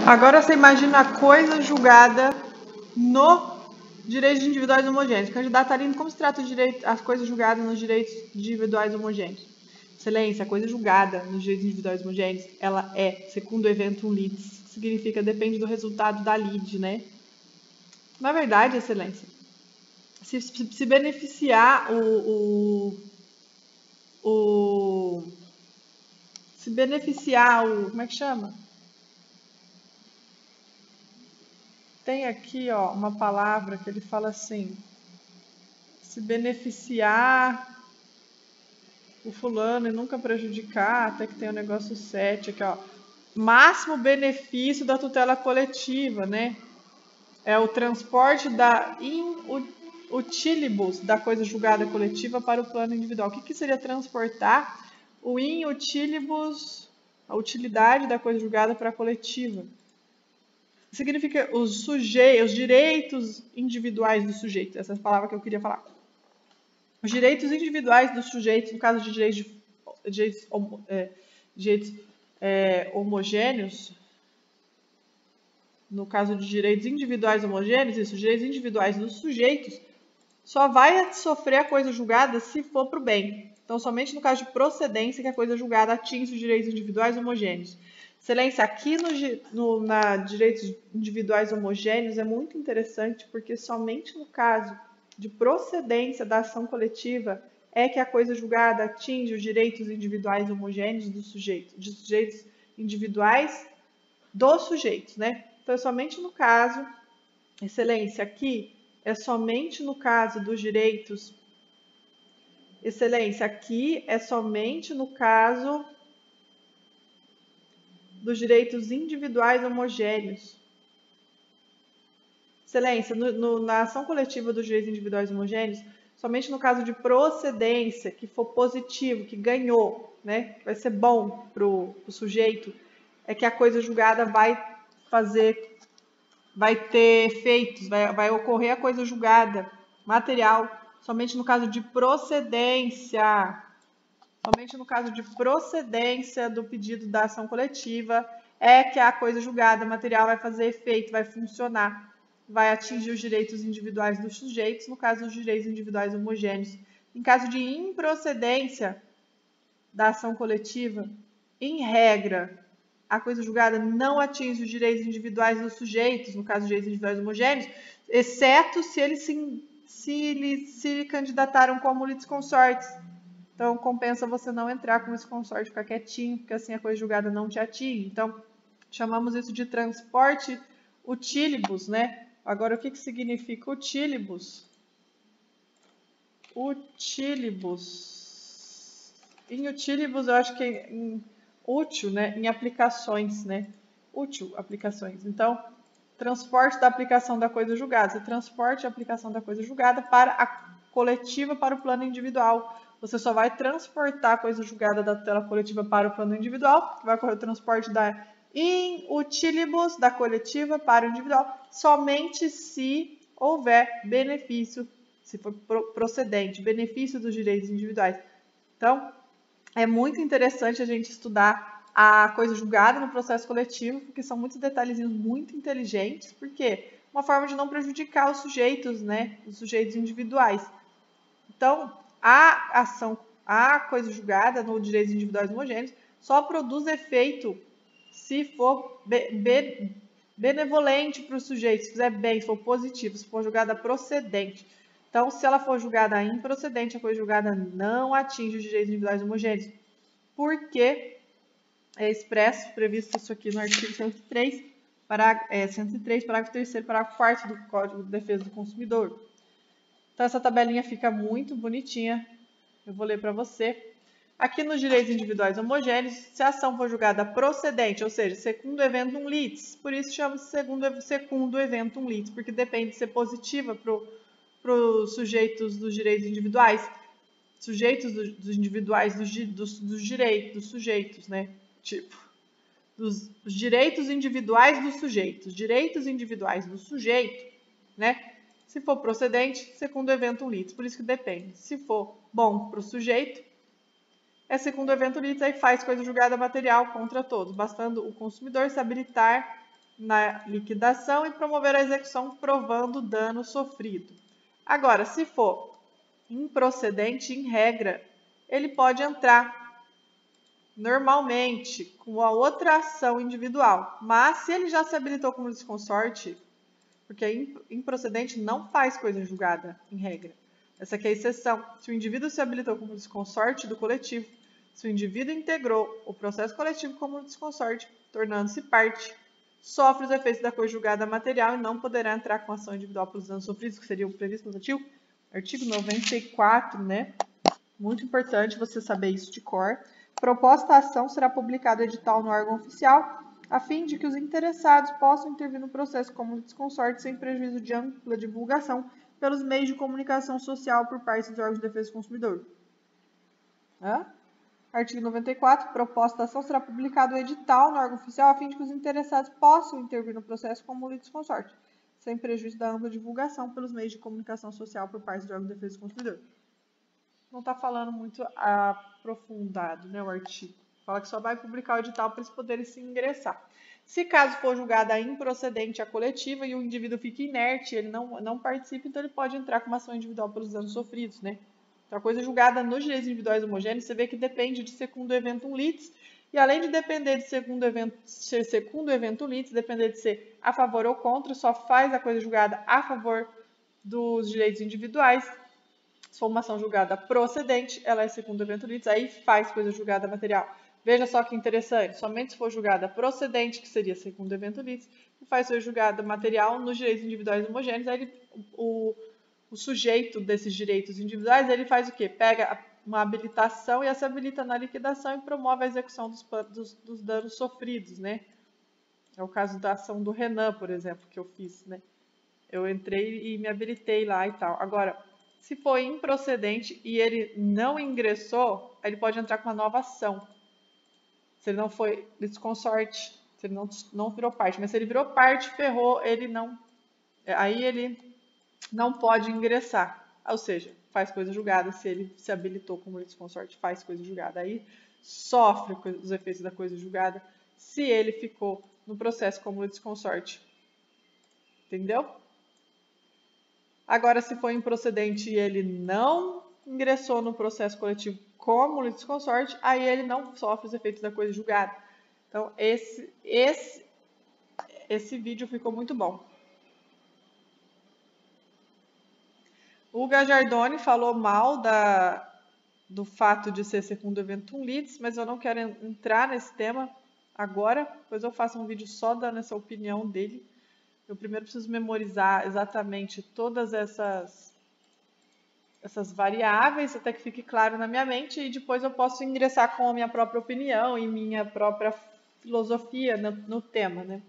Agora você imagina a coisa julgada no direitos individuais homogêneos. Candidato Aline, como se trata as coisas julgadas nos direitos individuais homogêneos? Excelência, a coisa julgada nos direitos individuais homogêneos, ela é segundo eventum litis, que significa depende do resultado da lide, né? Na verdade, excelência, se beneficiar como é que chama? Tem aqui, ó, uma palavra que ele fala assim, se beneficiar o fulano e nunca prejudicar, até que tem o negócio 7 aqui, ó. Máximo benefício da tutela coletiva, né? É o transporte da in utilibus, da coisa julgada coletiva para o plano individual. O que seria transportar o in utilibus, a utilidade da coisa julgada para a coletiva? Significa os direitos individuais do sujeito. Essa é a palavra que eu queria falar. Os direitos individuais dos sujeitos, no caso de direitos homogêneos, no caso de direitos individuais homogêneos, isso, os direitos individuais dos sujeitos, só vai sofrer a coisa julgada se for para o bem. Então, somente no caso de procedência que a coisa julgada atinge os direitos individuais homogêneos. Excelência, aqui na direitos individuais homogêneos é muito interessante, porque somente no caso de procedência da ação coletiva é que a coisa julgada atinge os direitos individuais homogêneos do sujeito, de sujeitos individuais dos sujeitos, né? Então, é somente no caso, excelência, aqui é somente no caso dos direitos, excelência, aqui é somente no caso dos direitos individuais homogêneos. Excelência, na ação coletiva dos direitos individuais homogêneos, somente no caso de procedência, que for positivo, que ganhou, né, que vai ser bom para o sujeito, é que a coisa julgada vai ter efeitos, vai ocorrer a coisa julgada material, somente no caso de procedência. Somente no caso de procedência do pedido da ação coletiva é que a coisa julgada material vai fazer efeito, vai funcionar, vai atingir os direitos individuais dos sujeitos, no caso dos direitos individuais homogêneos. Em caso de improcedência da ação coletiva, em regra, a coisa julgada não atinge os direitos individuais dos sujeitos, no caso dos direitos individuais homogêneos, exceto se eles se candidataram como litisconsortes. Então, compensa você não entrar com esse consórcio, ficar quietinho, porque assim a coisa julgada não te atinge. Então, chamamos isso de transporte utilibus, né? Agora, o que significa utilibus? Utilibus. Em utilibus, eu acho que é útil, né? Em aplicações, né? Útil, aplicações. Então, transporte da aplicação da coisa julgada. Você transporte a aplicação da coisa julgada para a coletiva, para o plano individual. Você só vai transportar a coisa julgada da tutela coletiva para o plano individual, vai ocorrer o transporte da in utilibus, da coletiva para o individual, somente se houver benefício, se for procedente, benefício dos direitos individuais. Então, é muito interessante a gente estudar a coisa julgada no processo coletivo, porque são muitos detalhezinhos muito inteligentes, porque uma forma de não prejudicar os sujeitos, né, os sujeitos individuais. Então, a coisa julgada no direitos individuais homogêneos só produz efeito se for benevolente para o sujeito, se fizer bem, se for positivo, se for julgada procedente. Então, se ela for julgada improcedente, a coisa julgada não atinge os direitos individuais homogêneos, porque é expresso, previsto isso aqui no artigo 103, parágrafo 3º, parágrafo 4º do Código de Defesa do Consumidor. Então, essa tabelinha fica muito bonitinha. Eu vou ler para você. Aqui nos direitos individuais homogêneos, se a ação for julgada procedente, ou seja, segundo eventum litis, por isso chama-se segundo eventum litis, porque depende de ser positiva para os sujeitos dos direitos individuais, sujeitos dos individuais dos direitos, dos sujeitos, né? Tipo, os direitos individuais dos sujeitos, direitos individuais do sujeito, né? Se for procedente, segundo eventum litis, por isso que depende. Se for bom para o sujeito, é segundo eventum litis, aí faz coisa julgada material contra todos, bastando o consumidor se habilitar na liquidação e promover a execução provando o dano sofrido. Agora, se for improcedente, em regra, ele pode entrar normalmente com a outra ação individual. Mas se ele já se habilitou como litisconsorte, porque improcedente não faz coisa julgada, em regra. Essa aqui é a exceção. Se o indivíduo se habilitou como litisconsorte do coletivo, se o indivíduo integrou o processo coletivo como litisconsorte, tornando-se parte, sofre os efeitos da coisa julgada material e não poderá entrar com ação individual pelos danos sofridos, que seria o previsto no artigo 94, né? Muito importante você saber isso de cor. Proposta a ação será publicado edital no órgão oficial, a fim de que os interessados possam intervir no processo como litisconsorte sem prejuízo de ampla divulgação pelos meios de comunicação social por parte dos órgãos de defesa do consumidor. Artigo 94. Proposta da ação será publicado o edital no órgão oficial a fim de que os interessados possam intervir no processo como litisconsorte, sem prejuízo da ampla divulgação pelos meios de comunicação social por parte dos órgãos de defesa do consumidor. Não está falando muito aprofundado, né, o artigo. Fala que só vai publicar o edital para eles poderem se ingressar. Se caso for julgada improcedente a coletiva e o indivíduo fica inerte, ele não participa, então ele pode entrar com uma ação individual pelos danos sofridos, né? Então, a coisa julgada nos direitos individuais homogêneos, você vê que depende de secundo eventum litis, e além de depender de ser segundo eventum litis, depender de ser a favor ou contra, só faz a coisa julgada a favor dos direitos individuais. Se for uma ação julgada procedente, ela é segundo eventum litis, aí faz coisa julgada material. Veja só que interessante, somente se for julgada procedente, que seria segundo eventum litis, e faz coisa julgada material nos direitos individuais homogêneos, aí o sujeito desses direitos individuais, ele faz o quê? Pega uma habilitação e essa habilita na liquidação e promove a execução dos danos sofridos, né? É o caso da ação do Renan, por exemplo, que eu fiz, né? Eu entrei e me habilitei lá e tal. Agora, se for improcedente e ele não ingressou, ele pode entrar com uma nova ação. Se ele não foi litisconsorte, se ele não virou parte. Mas se ele virou parte, ferrou, ele não... Aí ele não pode ingressar. Ou seja, faz coisa julgada. Se ele se habilitou como litisconsorte, faz coisa julgada. Aí sofre os efeitos da coisa julgada se ele ficou no processo como litisconsorte. Entendeu? Agora, se for improcedente e ele não ingressou no processo coletivo como litisconsorte, aí ele não sofre os efeitos da coisa julgada. Então, esse vídeo ficou muito bom. O Gajardoni falou mal do fato de ser segundo eventum litis, mas eu não quero entrar nesse tema agora, pois eu faço um vídeo só dando essa opinião dele. Eu primeiro preciso memorizar exatamente todas essas variáveis, até que fique claro na minha mente, e depois eu posso ingressar com a minha própria opinião e minha própria filosofia no tema, né?